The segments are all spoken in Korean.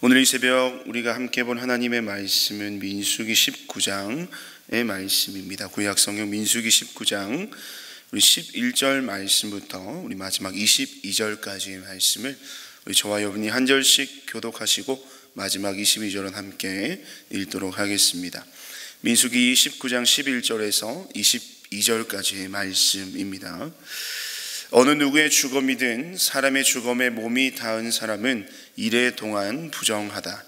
오늘 이 새벽 우리가 함께 본 하나님의 말씀은 민수기 19장의 말씀입니다. 구약성경 민수기 19장 우리 11절 말씀부터 우리 마지막 22절까지의 말씀을 우리 저와 여러분이 한 절씩 교독하시고 마지막 22절은 함께 읽도록 하겠습니다. 민수기 19장 11절에서 22절까지의 말씀입니다. 어느 누구의 죽음이든 사람의 죽음에 몸이 닿은 사람은 이래 동안 부정하다.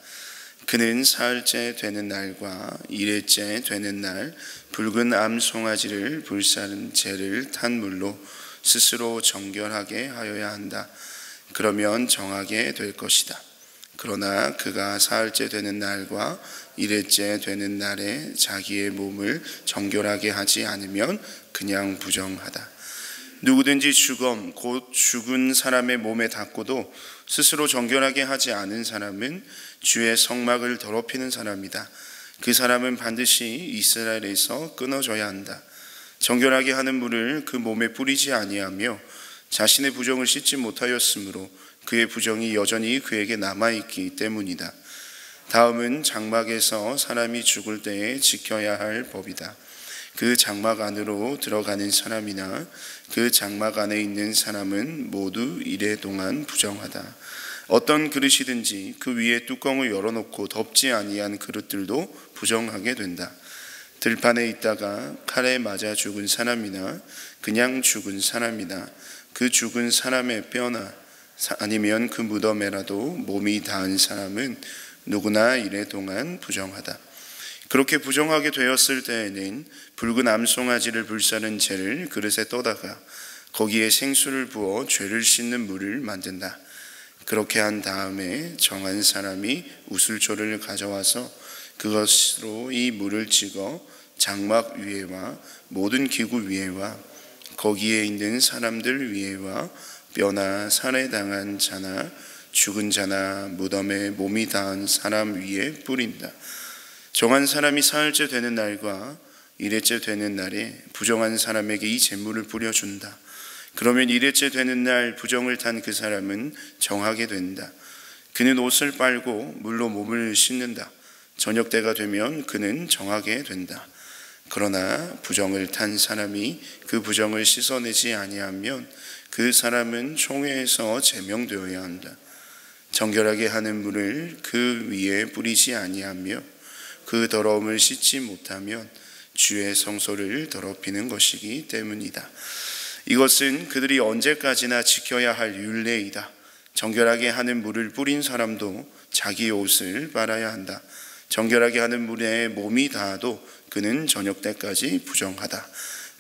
그는 사흘째 되는 날과 이래째 되는 날 붉은 암 송아지를 불사른 재를 탄 물로 스스로 정결하게 하여야 한다. 그러면 정하게 될 것이다. 그러나 그가 사흘째 되는 날과 이래째 되는 날에 자기의 몸을 정결하게 하지 않으면 그냥 부정하다. 누구든지 죽음 곧 죽은 사람의 몸에 닿고도 스스로 정결하게 하지 않은 사람은 주의 성막을 더럽히는 사람이다. 그 사람은 반드시 이스라엘에서 끊어져야 한다. 정결하게 하는 물을 그 몸에 뿌리지 아니하며 자신의 부정을 씻지 못하였으므로 그의 부정이 여전히 그에게 남아있기 때문이다. 다음은 장막에서 사람이 죽을 때에 지켜야 할 법이다. 그 장막 안으로 들어가는 사람이나 그 장막 안에 있는 사람은 모두 이래 동안 부정하다. 어떤 그릇이든지 그 위에 뚜껑을 열어놓고 덮지 아니한 그릇들도 부정하게 된다. 들판에 있다가 칼에 맞아 죽은 사람이나 그냥 죽은 사람이나 그 죽은 사람의 뼈나 아니면 그 무덤에라도 몸이 닿은 사람은 누구나 이래 동안 부정하다. 그렇게 부정하게 되었을 때에는 붉은 암송아지를 불사른 재를 그릇에 떠다가 거기에 생수를 부어 죄를 씻는 물을 만든다. 그렇게 한 다음에 정한 사람이 우슬초를 가져와서 그것으로 이 물을 찍어 장막 위에와 모든 기구 위에와 거기에 있는 사람들 위에와 뼈나 살해 당한 자나 죽은 자나 무덤에 몸이 닿은 사람 위에 뿌린다. 정한 사람이 사흘째 되는 날과 이래째 되는 날에 부정한 사람에게 이 제물을 뿌려준다. 그러면 이래째 되는 날 부정을 탄 그 사람은 정하게 된다. 그는 옷을 빨고 물로 몸을 씻는다. 저녁 때가 되면 그는 정하게 된다. 그러나 부정을 탄 사람이 그 부정을 씻어내지 아니하면 그 사람은 총회에서 제명되어야 한다. 정결하게 하는 물을 그 위에 뿌리지 아니하며 그 더러움을 씻지 못하면 주의 성소를 더럽히는 것이기 때문이다. 이것은 그들이 언제까지나 지켜야 할 율례이다. 정결하게 하는 물을 뿌린 사람도 자기 옷을 빨아야 한다. 정결하게 하는 물에 몸이 닿아도 그는 저녁 때까지 부정하다.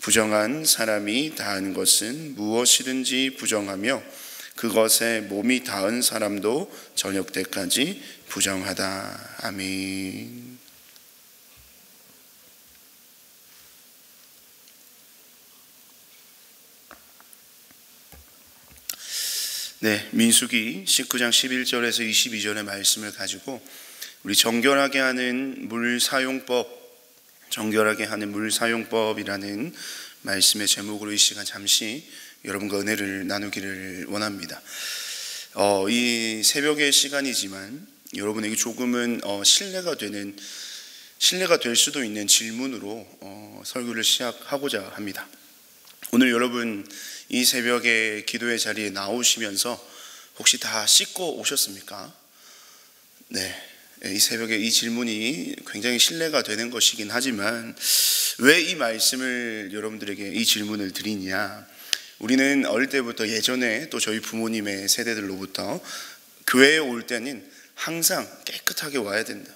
부정한 사람이 닿은 것은 무엇이든지 부정하며 그것에 몸이 닿은 사람도 저녁 때까지 부정하다. 아멘. 네, 민수기 19장 11절에서 22절의 말씀을 가지고 우리 정결하게 하는 물 사용법, 정결하게 하는 물 사용법이라는 말씀의 제목으로 이 시간 잠시 여러분과 은혜를 나누기를 원합니다. 이 새벽의 시간이지만 여러분에게 조금은 신뢰가 될 수도 있는 질문으로 설교를 시작하고자 합니다. 오늘 여러분 이 새벽에 기도의 자리에 나오시면서 혹시 다 씻고 오셨습니까? 네, 이 새벽에 이 질문이 굉장히 신뢰가 되는 것이긴 하지만 왜 이 말씀을 여러분들에게 이 질문을 드리냐? 우리는 어릴 때부터 예전에 또 저희 부모님의 세대들로부터 교회에 올 때는 항상 깨끗하게 와야 된다.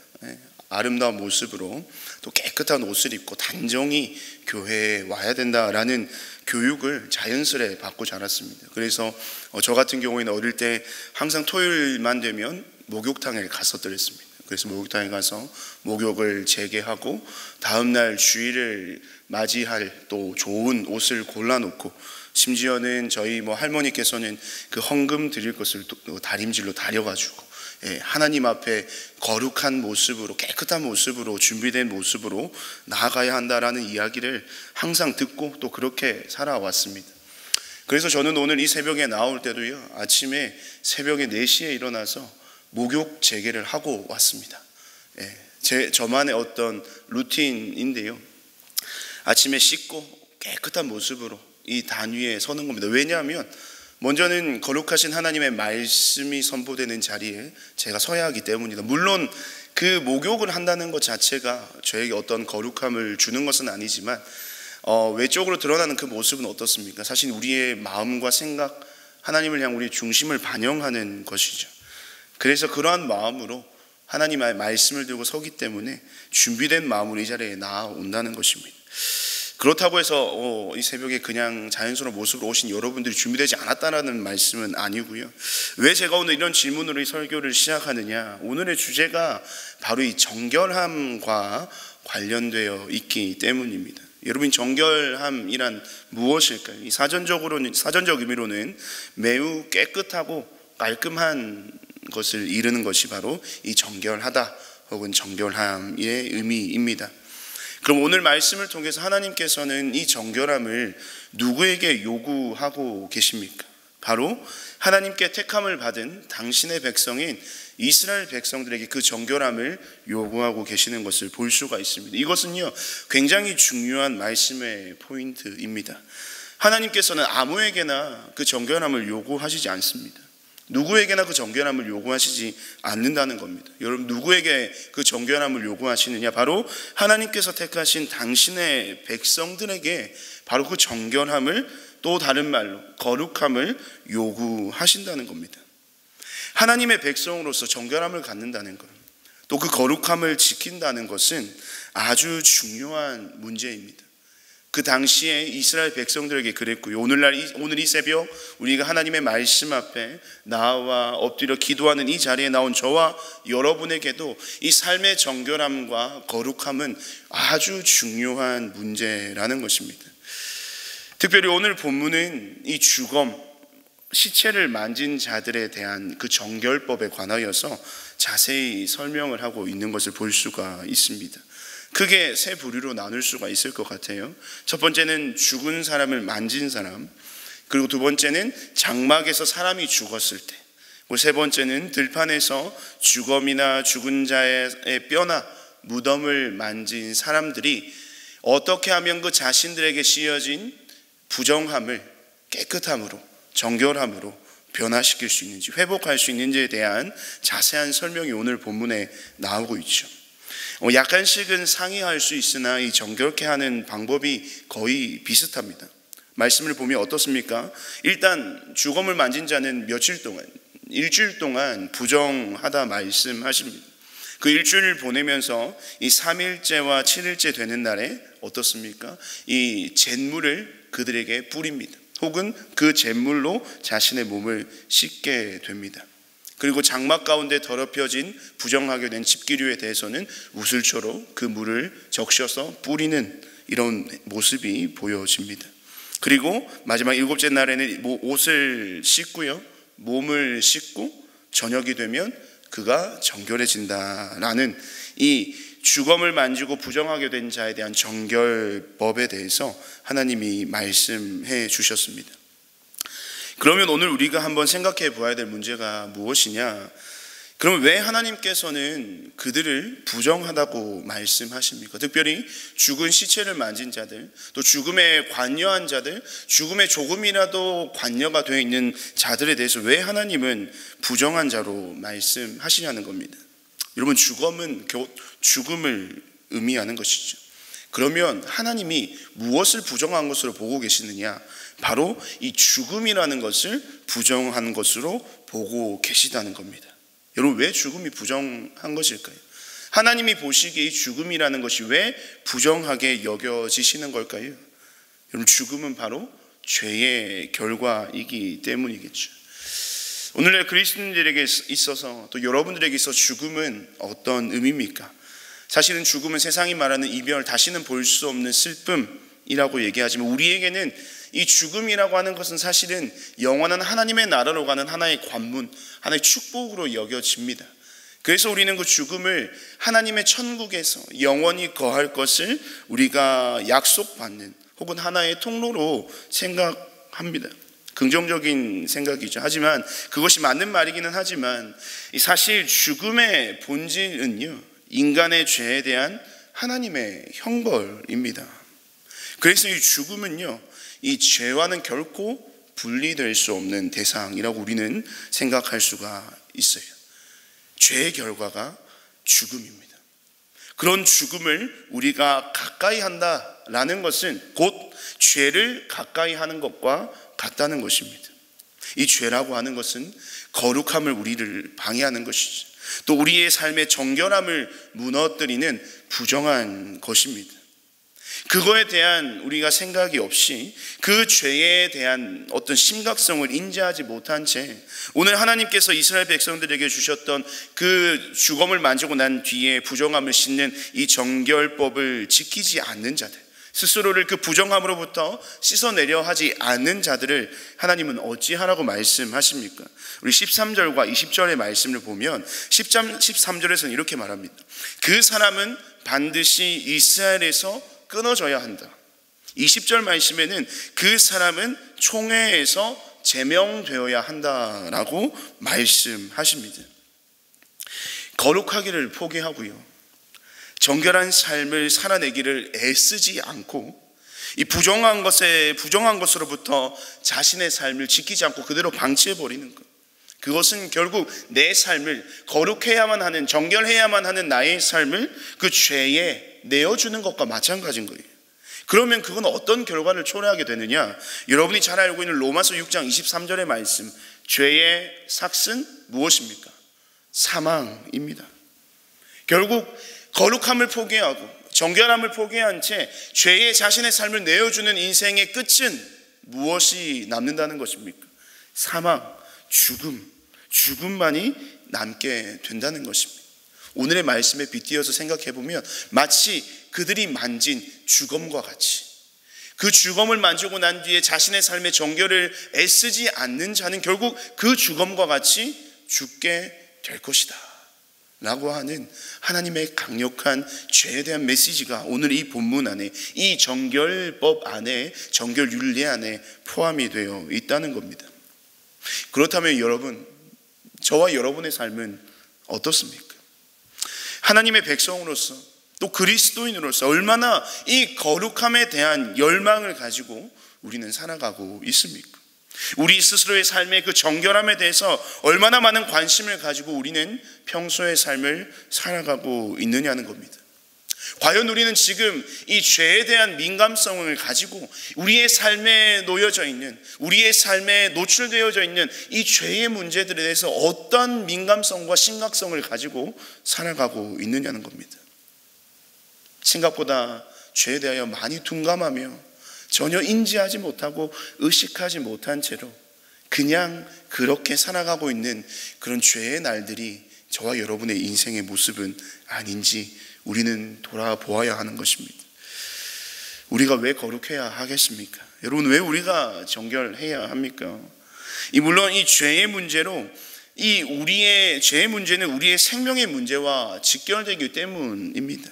아름다운 모습으로 또 깨끗한 옷을 입고 단정히 교회에 와야 된다라는 교육을 자연스레 받고 자랐습니다. 그래서 저 같은 경우에는 어릴 때 항상 토요일만 되면 목욕탕에 갔었더랬습니다. 그래서 목욕탕에 가서 목욕을 재개하고 다음날 주일을 맞이할 또 좋은 옷을 골라놓고 심지어는 저희 할머니께서는 그 헌금 드릴 것을 또 다림질로 다려가지고 하나님 앞에 거룩한 모습으로 깨끗한 모습으로 준비된 모습으로 나아가야 한다라는 이야기를 항상 듣고 또 그렇게 살아왔습니다. 그래서 저는 오늘 이 새벽에 나올 때도요, 아침에 새벽에 4시에 일어나서 목욕 재개를 하고 왔습니다. 저만의 어떤 루틴인데요. 아침에 씻고 깨끗한 모습으로 이 단 위에 서는 겁니다. 왜냐하면 먼저는 거룩하신 하나님의 말씀이 선포되는 자리에 제가 서야 하기 때문이다. 물론 그 목욕을 한다는 것 자체가 저에게 어떤 거룩함을 주는 것은 아니지만 외적으로 드러나는 그 모습은 어떻습니까? 사실 우리의 마음과 생각, 하나님을 향한 우리의 중심을 반영하는 것이죠. 그래서 그러한 마음으로 하나님의 말씀을 들고 서기 때문에 준비된 마음으로 이 자리에 나아온다는 것입니다. 그렇다고 해서 이 새벽에 그냥 자연스러운 모습으로 오신 여러분들이 준비되지 않았다는 말씀은 아니고요. 왜 제가 오늘 이런 질문으로 이 설교를 시작하느냐, 오늘의 주제가 바로 이 정결함과 관련되어 있기 때문입니다. 여러분, 정결함이란 무엇일까요? 이 사전적 의미로는 매우 깨끗하고 깔끔한 것을 이르는 것이 바로 이 정결하다 혹은 정결함의 의미입니다. 그럼 오늘 말씀을 통해서 하나님께서는 이 정결함을 누구에게 요구하고 계십니까? 바로 하나님께 택함을 받은 당신의 백성인 이스라엘 백성들에게 그 정결함을 요구하고 계시는 것을 볼 수가 있습니다. 이것은요, 굉장히 중요한 말씀의 포인트입니다. 하나님께서는 아무에게나 그 정결함을 요구하시지 않습니다. 누구에게나 그 정결함을 요구하시지 않는다는 겁니다. 여러분, 누구에게 그 정결함을 요구하시느냐? 바로 하나님께서 택하신 당신의 백성들에게 바로 그 정결함을, 또 다른 말로 거룩함을 요구하신다는 겁니다. 하나님의 백성으로서 정결함을 갖는다는 것, 또 그 거룩함을 지킨다는 것은 아주 중요한 문제입니다. 그 당시에 이스라엘 백성들에게 그랬고요. 오늘 이 새벽 우리가 하나님의 말씀 앞에 나와 엎드려 기도하는 이 자리에 나온 저와 여러분에게도 이 삶의 정결함과 거룩함은 아주 중요한 문제라는 것입니다. 특별히 오늘 본문은 이 주검, 시체를 만진 자들에 대한 그 정결법에 관하여서 자세히 설명을 하고 있는 것을 볼 수가 있습니다. 크게 세 부류로 나눌 수가 있을 것 같아요. 첫 번째는 죽은 사람을 만진 사람, 그리고 두 번째는 장막에서 사람이 죽었을 때, 그리고 세 번째는 들판에서 주검이나 죽은 자의 뼈나 무덤을 만진 사람들이 어떻게 하면 그 자신들에게 씌어진 부정함을 깨끗함으로, 정결함으로 변화시킬 수 있는지, 회복할 수 있는지에 대한 자세한 설명이 오늘 본문에 나오고 있죠. 약간씩은 상이할 수 있으나 이 정결케 하는 방법이 거의 비슷합니다. 말씀을 보면 어떻습니까? 일단 주검을 만진 자는 일주일 동안 부정하다 말씀하십니다. 그 일주일을 보내면서 이 3일째와 7일째 되는 날에 어떻습니까? 이 잿물을 그들에게 뿌립니다. 혹은 그 잿물로 자신의 몸을 씻게 됩니다. 그리고 장막 가운데 더럽혀진 부정하게 된 집기류에 대해서는 우슬초로 그 물을 적셔서 뿌리는 이런 모습이 보여집니다. 그리고 마지막 7째 날에는 옷을 씻고요, 몸을 씻고 저녁이 되면 그가 정결해진다라는 이 주검을 만지고 부정하게 된 자에 대한 정결법에 대해서 하나님이 말씀해 주셨습니다. 그러면 오늘 우리가 한번 생각해 보아야 될 문제가 무엇이냐? 그러면 왜 하나님께서는 그들을 부정하다고 말씀하십니까? 특별히 죽은 시체를 만진 자들, 또 죽음에 관여한 자들, 죽음에 조금이라도 관여가 되어 있는 자들에 대해서 왜 하나님은 부정한 자로 말씀하시냐는 겁니다. 여러분, 주검은 곧 죽음을 의미하는 것이죠. 그러면 하나님이 무엇을 부정한 것으로 보고 계시느냐? 바로 이 죽음이라는 것을 부정한 것으로 보고 계시다는 겁니다. 여러분, 왜 죽음이 부정한 것일까요? 하나님이 보시기에 이 죽음이라는 것이 왜 부정하게 여겨지시는 걸까요? 여러분, 죽음은 바로 죄의 결과이기 때문이겠죠. 오늘날 그리스도인들에게 있어서, 또 여러분들에게 있어서 죽음은 어떤 의미입니까? 사실은 죽음은 세상이 말하는 이별, 다시는 볼 수 없는 슬픔이라고 얘기하지만 우리에게는 이 죽음이라고 하는 것은 사실은 영원한 하나님의 나라로 가는 하나의 관문, 하나의 축복으로 여겨집니다. 그래서 우리는 그 죽음을 하나님의 천국에서 영원히 거할 것을 우리가 약속받는 혹은 하나의 통로로 생각합니다. 긍정적인 생각이죠. 하지만 그것이 맞는 말이기는 하지만 사실 죽음의 본질은요, 인간의 죄에 대한 하나님의 형벌입니다. 그래서 이 죽음은요, 이 죄와는 결코 분리될 수 없는 대상이라고 우리는 생각할 수가 있어요. 죄의 결과가 죽음입니다. 그런 죽음을 우리가 가까이 한다라는 것은 곧 죄를 가까이 하는 것과 같다는 것입니다. 이 죄라고 하는 것은 거룩함을 우리를 방해하는 것이죠. 또 우리의 삶의 정결함을 무너뜨리는 부정한 것입니다. 그거에 대한 우리가 생각이 없이 그 죄에 대한 어떤 심각성을 인지하지 못한 채 오늘 하나님께서 이스라엘 백성들에게 주셨던 그 죽음을 만지고 난 뒤에 부정함을 씻는 이 정결법을 지키지 않는 자들, 스스로를 그 부정함으로부터 씻어내려 하지 않는 자들을 하나님은 어찌하라고 말씀하십니까? 우리 13절과 20절의 말씀을 보면 13절에서는 이렇게 말합니다. 그 사람은 반드시 이스라엘에서 끊어져야 한다. 20절 말씀에는 그 사람은 총회에서 제명되어야 한다라고 말씀하십니다. 거룩하기를 포기하고요, 정결한 삶을 살아내기를 애쓰지 않고 이 부정한 것으로부터 자신의 삶을 지키지 않고 그대로 방치해버리는 것, 그것은 결국 내 삶을 거룩해야만 하는, 정결해야만 하는 나의 삶을 그 죄에 내어주는 것과 마찬가지인 거예요. 그러면 그건 어떤 결과를 초래하게 되느냐? 여러분이 잘 알고 있는 로마서 6장 23절의 말씀, 죄의 삭은 무엇입니까? 사망입니다. 결국 거룩함을 포기하고 정결함을 포기한 채 죄에 자신의 삶을 내어주는 인생의 끝은 무엇이 남는다는 것입니까? 사망, 죽음만이 남게 된다는 것입니다. 오늘의 말씀에 빗대어서 생각해보면 마치 그들이 만진 주검과 같이, 그 주검을 만지고 난 뒤에 자신의 삶의 정결을 애쓰지 않는 자는 결국 그 주검과 같이 죽게 될 것이다 라고 하는 하나님의 강력한 죄에 대한 메시지가 오늘 이 본문 안에, 이 정결법 안에, 정결윤리 안에 포함이 되어 있다는 겁니다. 그렇다면 여러분, 저와 여러분의 삶은 어떻습니까? 하나님의 백성으로서 또 그리스도인으로서 얼마나 이 거룩함에 대한 열망을 가지고 우리는 살아가고 있습니까? 우리 스스로의 삶의 그 정결함에 대해서 얼마나 많은 관심을 가지고 우리는 평소의 삶을 살아가고 있느냐는 겁니다. 과연 우리는 지금 이 죄에 대한 민감성을 가지고 우리의 삶에 놓여져 있는, 우리의 삶에 노출되어져 있는 이 죄의 문제들에 대해서 어떤 민감성과 심각성을 가지고 살아가고 있느냐는 겁니다. 생각보다 죄에 대하여 많이 둔감하며 전혀 인지하지 못하고 의식하지 못한 채로 그냥 그렇게 살아가고 있는 그런 죄의 날들이 저와 여러분의 인생의 모습은 아닌지 우리는 돌아보아야 하는 것입니다. 우리가 왜 거룩해야 하겠습니까? 여러분, 왜 우리가 정결해야 합니까? 물론 이 죄의 문제로 우리의 죄의 문제는 우리의 생명의 문제와 직결되기 때문입니다.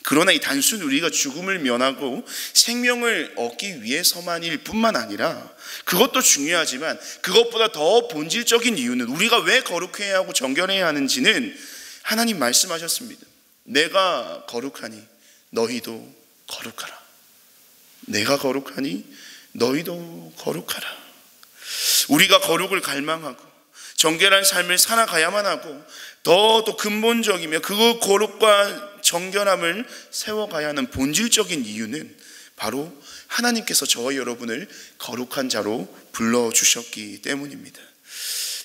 그러나 이 단순 우리가 죽음을 면하고 생명을 얻기 위해서만일 뿐만 아니라, 그것도 중요하지만 그것보다 더 본질적인 이유는, 우리가 왜 거룩해야 하고 정결해야 하는지는 하나님 말씀하셨습니다. 내가 거룩하니 너희도 거룩하라. 내가 거룩하니 너희도 거룩하라. 우리가 거룩을 갈망하고 정결한 삶을 살아가야만 하고 더 근본적이며 그 거룩과 정결함을 세워가야 하는 본질적인 이유는 바로 하나님께서 저와 여러분을 거룩한 자로 불러주셨기 때문입니다.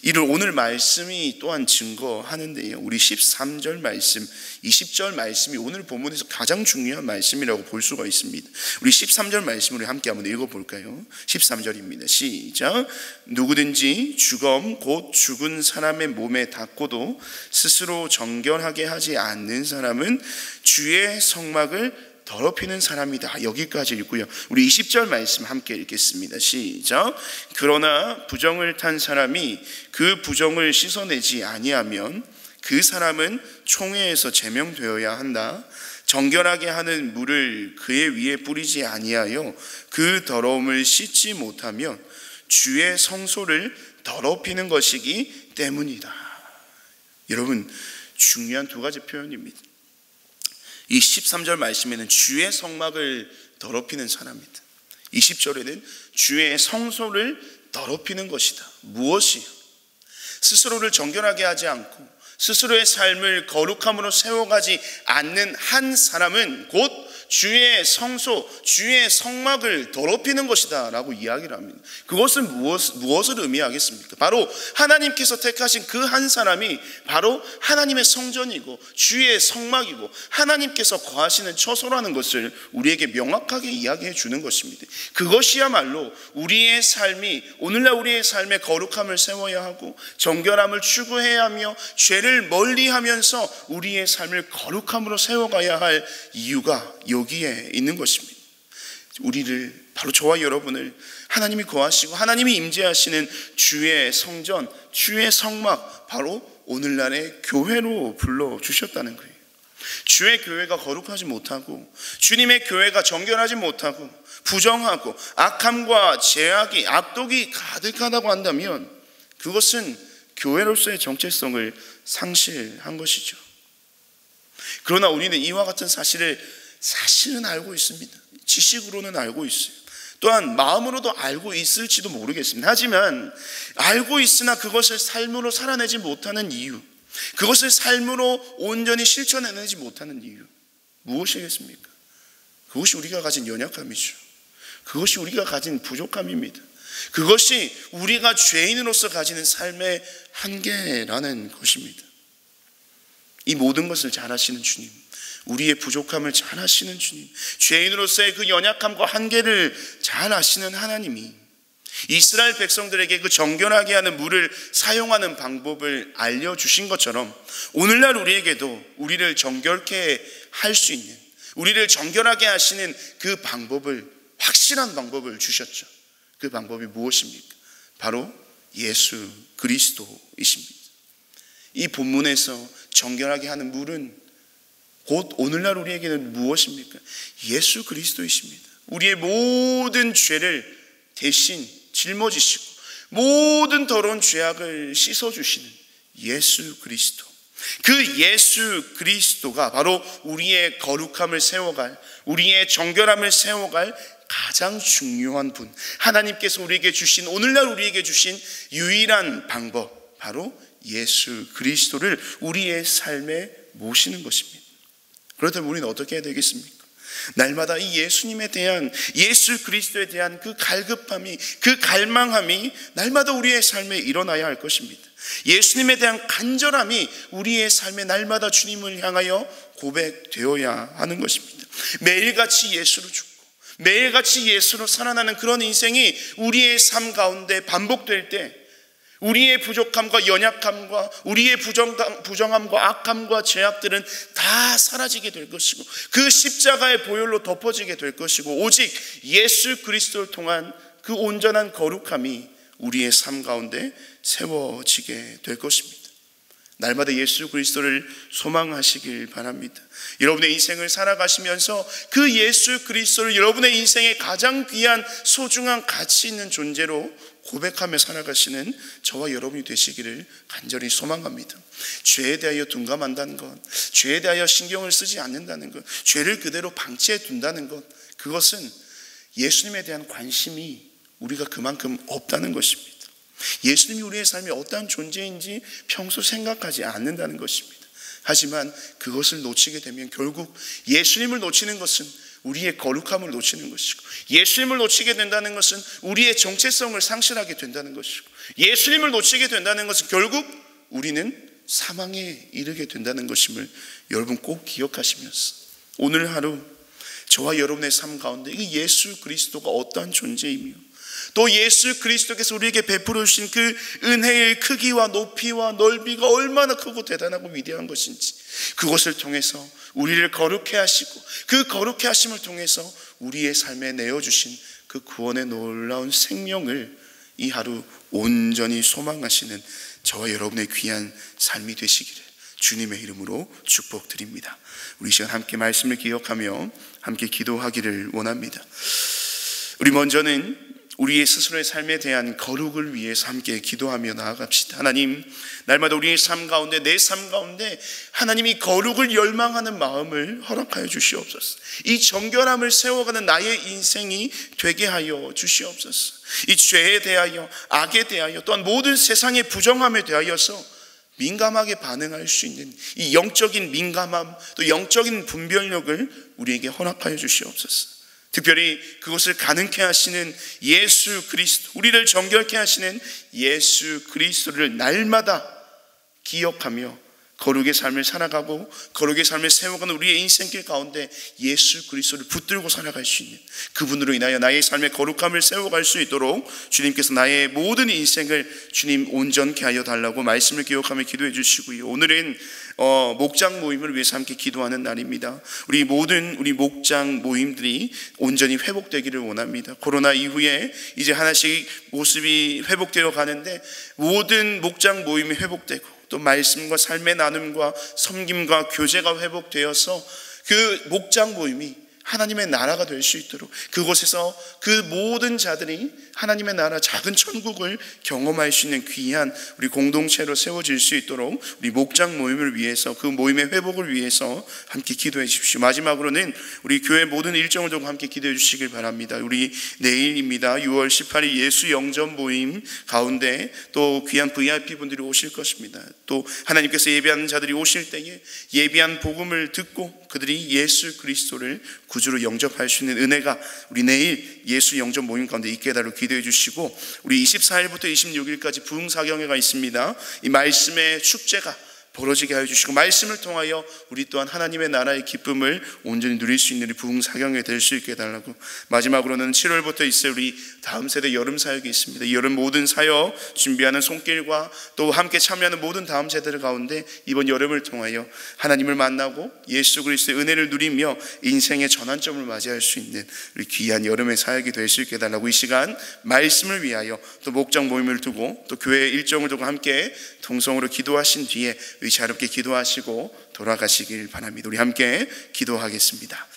이를 오늘 말씀이 또한 증거하는데요, 우리 13절 말씀, 20절 말씀이 오늘 본문에서 가장 중요한 말씀이라고 볼 수가 있습니다. 우리 13절 말씀을 함께 한번 읽어볼까요? 13절입니다. 시작. 누구든지 주검 곧 죽은 사람의 몸에 닿고도 스스로 정결하게 하지 않는 사람은 주의 성막을 더럽히는 사람이다. 여기까지 읽고요. 우리 20절 말씀 함께 읽겠습니다. 시작. 그러나 부정을 탄 사람이 그 부정을 씻어내지 아니하면 그 사람은 총회에서 제명되어야 한다. 정결하게 하는 물을 그의 위에 뿌리지 아니하여 그 더러움을 씻지 못하면 주의 성소를 더럽히는 것이기 때문이다. 여러분, 중요한 두 가지 표현입니다. 이 13절 말씀에는 주의 성막을 더럽히는 사람이다. 20절에는 주의 성소를 더럽히는 것이다. 무엇이요? 스스로를 정결하게 하지 않고 스스로의 삶을 거룩함으로 세워가지 않는 한 사람은 곧 주의 성소, 주의 성막을 더럽히는 것이다 라고 이야기를 합니다. 그것은 무엇을 의미하겠습니까? 바로 하나님께서 택하신 그 한 사람이 바로 하나님의 성전이고 주의 성막이고 하나님께서 거하시는 처소라는 것을 우리에게 명확하게 이야기해 주는 것입니다. 그것이야말로 우리의 삶이, 오늘날 우리의 삶의 거룩함을 세워야 하고 정결함을 추구해야 하며 죄를 멀리하면서 우리의 삶을 거룩함으로 세워가야 할 이유가 여기에 있는 것입니다. 우리를, 바로 저와 여러분을 하나님이 거하시고 하나님이 임재하시는 주의 성전, 주의 성막, 바로 오늘날의 교회로 불러주셨다는 거예요. 주의 교회가 거룩하지 못하고 주님의 교회가 정결하지 못하고 부정하고 악함과 죄악이, 악독이 가득하다고 한다면 그것은 교회로서의 정체성을 상실한 것이죠. 그러나 우리는 이와 같은 사실은 알고 있습니다. 지식으로는 알고 있어요. 또한 마음으로도 알고 있을지도 모르겠습니다. 하지만 알고 있으나 그것을 삶으로 살아내지 못하는 이유, 그것을 삶으로 온전히 실천해내지 못하는 이유, 무엇이겠습니까? 그것이 우리가 가진 연약함이죠. 그것이 우리가 가진 부족함입니다. 그것이 우리가 죄인으로서 가지는 삶의 한계라는 것입니다. 이 모든 것을 잘 아시는 주님, 우리의 부족함을 잘 아시는 주님, 죄인으로서의 그 연약함과 한계를 잘 아시는 하나님이 이스라엘 백성들에게 그 정결하게 하는 물을 사용하는 방법을 알려주신 것처럼 오늘날 우리에게도 우리를 정결케 할 수 있는, 우리를 정결하게 하시는 그 방법을, 확실한 방법을 주셨죠. 그 방법이 무엇입니까? 바로 예수 그리스도이십니다. 이 본문에서 정결하게 하는 물은 곧 오늘날 우리에게는 무엇입니까? 예수 그리스도이십니다. 우리의 모든 죄를 대신 짊어지시고 모든 더러운 죄악을 씻어주시는 예수 그리스도, 그 예수 그리스도가 바로 우리의 거룩함을 세워갈, 우리의 정결함을 세워갈 가장 중요한 분, 하나님께서 우리에게 주신, 오늘날 우리에게 주신 유일한 방법, 바로 예수 그리스도를 우리의 삶에 모시는 것입니다. 그렇다면 우리는 어떻게 해야 되겠습니까? 날마다 이 예수님에 대한, 예수 그리스도에 대한 그 갈급함이, 그 갈망함이 날마다 우리의 삶에 일어나야 할 것입니다. 예수님에 대한 간절함이 우리의 삶에 날마다 주님을 향하여 고백되어야 하는 것입니다. 매일같이 예수로 죽고 매일같이 예수로 살아나는 그런 인생이 우리의 삶 가운데 반복될 때 우리의 부족함과 연약함과 우리의 부정함과 악함과 죄악들은 다 사라지게 될 것이고 그 십자가의 보혈로 덮어지게 될 것이고 오직 예수 그리스도를 통한 그 온전한 거룩함이 우리의 삶 가운데 세워지게 될 것입니다. 날마다 예수 그리스도를 소망하시길 바랍니다. 여러분의 인생을 살아가시면서 그 예수 그리스도를 여러분의 인생의 가장 귀한 소중한 가치 있는 존재로 고백하며 살아가시는 저와 여러분이 되시기를 간절히 소망합니다. 죄에 대하여 둔감한다는 것, 죄에 대하여 신경을 쓰지 않는다는 것, 죄를 그대로 방치해 둔다는 것, 그것은 예수님에 대한 관심이 우리가 그만큼 없다는 것입니다. 예수님이 우리의 삶이 어떠한 존재인지 평소 생각하지 않는다는 것입니다. 하지만 그것을 놓치게 되면 결국 예수님을 놓치는 것은 우리의 거룩함을 놓치는 것이고 예수님을 놓치게 된다는 것은 우리의 정체성을 상실하게 된다는 것이고 예수님을 놓치게 된다는 것은 결국 우리는 사망에 이르게 된다는 것임을 여러분 꼭 기억하시면서 오늘 하루 저와 여러분의 삶 가운데 이 예수 그리스도가 어떠한 존재이며 또 예수 그리스도께서 우리에게 베풀어 주신 그 은혜의 크기와 높이와 넓이가 얼마나 크고 대단하고 위대한 것인지 그것을 통해서 우리를 거룩해 하시고 그 거룩해 하심을 통해서 우리의 삶에 내어주신 그 구원의 놀라운 생명을 이 하루 온전히 소망하시는 저와 여러분의 귀한 삶이 되시기를 주님의 이름으로 축복드립니다. 우리 시간 함께 말씀을 기억하며 함께 기도하기를 원합니다. 우리 먼저는 우리의 스스로의 삶에 대한 거룩을 위해서 함께 기도하며 나아갑시다. 하나님, 날마다 우리의 삶 가운데, 내 삶 가운데 하나님이 거룩을 열망하는 마음을 허락하여 주시옵소서. 이 정결함을 세워가는 나의 인생이 되게 하여 주시옵소서. 이 죄에 대하여, 악에 대하여, 또한 모든 세상의 부정함에 대하여서 민감하게 반응할 수 있는 이 영적인 민감함, 또 영적인 분별력을 우리에게 허락하여 주시옵소서. 특별히 그것을 가능케 하시는 예수 그리스도, 우리를 정결케 하시는 예수 그리스도를 날마다 기억하며 거룩의 삶을 살아가고 거룩의 삶을 세워가는 우리의 인생길 가운데 예수 그리스도를 붙들고 살아갈 수 있는, 그분으로 인하여 나의 삶의 거룩함을 세워갈 수 있도록 주님께서 나의 모든 인생을 주님 온전케 하여 달라고 말씀을 기억하며 기도해 주시고요. 오늘은 목장 모임을 위해서 함께 기도하는 날입니다. 우리 목장 모임들이 온전히 회복되기를 원합니다. 코로나 이후에 이제 하나씩 모습이 회복되어 가는데 모든 목장 모임이 회복되고 또 말씀과 삶의 나눔과 섬김과 교제가 회복되어서 그 목장 모임이 하나님의 나라가 될 수 있도록, 그곳에서 그 모든 자들이 하나님의 나라 작은 천국을 경험할 수 있는 귀한 우리 공동체로 세워질 수 있도록 우리 목장 모임을 위해서, 그 모임의 회복을 위해서 함께 기도해 주십시오. 마지막으로는 우리 교회 모든 일정을 두고 함께 기도해 주시길 바랍니다. 우리 내일입니다. 6월 18일 예수 영접 모임 가운데 또 귀한 VIP분들이 오실 것입니다. 또 하나님께서 예비하는 자들이 오실 때에 예비한 복음을 듣고 그들이 예수 그리스도를 구주로 영접할 수 있는 은혜가 우리 내일 예수 영접 모임 가운데 있게 해달라고 기도해 주시고, 우리 24일부터 26일까지 부흥사경회가 있습니다. 이 말씀의 축제가 벌어지게 하여 주시고 말씀을 통하여 우리 또한 하나님의 나라의 기쁨을 온전히 누릴 수 있는 부흥사경회 될 수 있게 해달라고, 마지막으로는 7월부터 있을 우리 다음 세대 여름 사역이 있습니다. 이 여름 모든 사역 준비하는 손길과 또 함께 참여하는 모든 다음 세대들 가운데 이번 여름을 통하여 하나님을 만나고 예수 그리스도의 은혜를 누리며 인생의 전환점을 맞이할 수 있는 우리 귀한 여름의 사역이 될 수 있게 해달라고, 이 시간 말씀을 위하여 또 목장 모임을 두고 또 교회 일정을 두고 함께 동성으로 기도하신 뒤에 의자롭게 기도하시고 돌아가시길 바랍니다. 우리 함께 기도하겠습니다.